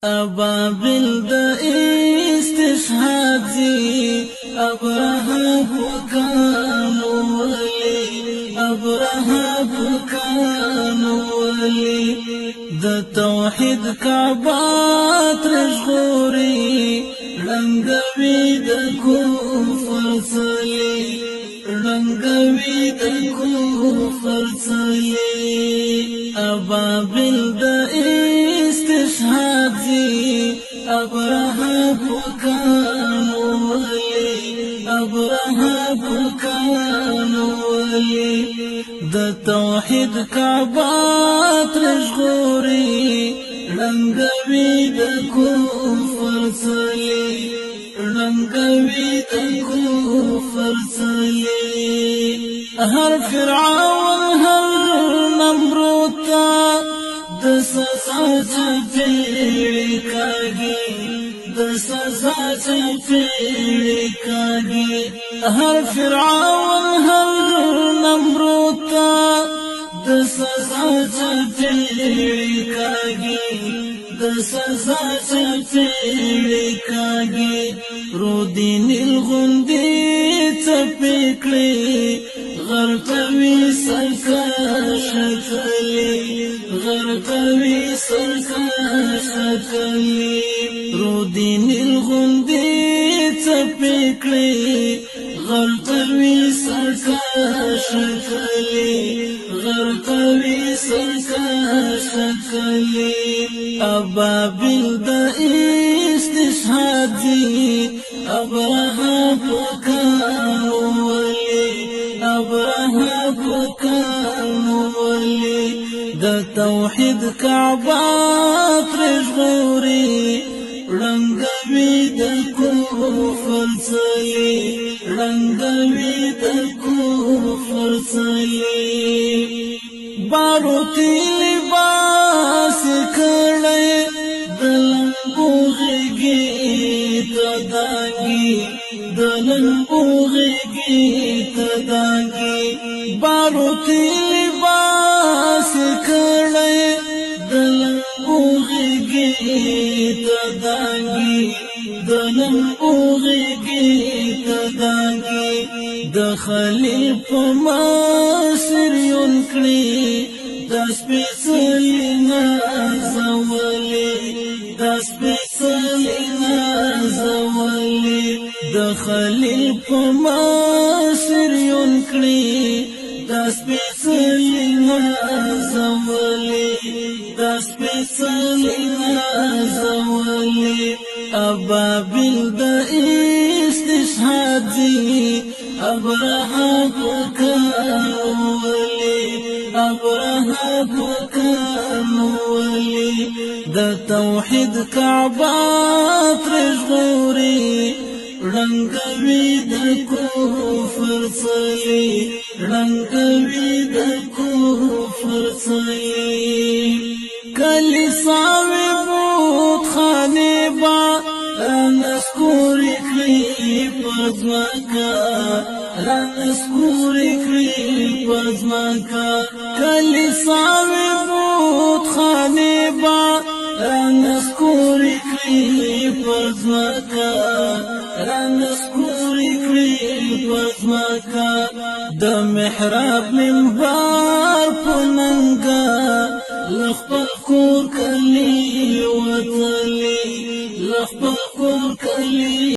ابابل د استشهاد زی ابرهه بکانو ولی ابرهه بکانو ولی د توحید کعبات رشغوری رنگوی د کفر صلی رنگوی د کفر صلی ابابل د استشهاد زی ابرهه بکانو ولی ابرهه بکانو ولی د توحید کعبات رشغوری رنگوی د کفر صلی رنگوی د کفر صلی هر فرعون هر نمرود تا د سزا چپیڑی کاگی د سزا چپیڑی کاگی هر فرعون هر نمرود تا د سزا چپیڑی کاگی د سزا چپیڑی کاگی رو دین الغندی چپیکلی غرقوی سرکا شکلی غرقوی سرکا شکلی رو دین الغندی چپیکلی غرقوی سرکا شکلی غرقوی سرکا شکلی ابابل د استشهاد زی ابرهه بکانو ولی ابرهه بکانو ولی د توحید کعبات رشغوری رنگوی د کفر صلی رنگوی د کفر صلی باروتی لباس کړی د لمبو غیږی ته داږي د لمبو غیږی ته داږي باروتی لباس کړی د لمبو غیږی ته داږي د لمبو غیږی ته داږي د خلیل په ماسر یون کړي د سپېڅلي نازولي د سپېڅلي نازولي د خلیل په ماسر یون کړي د سپېڅلي نازولي د سپېڅلي نازولي ابابل د استشهاد زی ابرهه بکانو ولی ابرهه بکانو ولی د توحید کعبات رشغوری رنگوی د کفر صلی رنگوی د کفر صلی کلیساوی بود خانه با رنسکوری کلی پزمکا رنسکوری کلی پزمکا کلیساوی بود خانه با رنسکوری کلی پزمکا رنسکوری کلی پزمکا د محراب منبر پننگا لخبر کور کلی وطلی لخبر کور کلی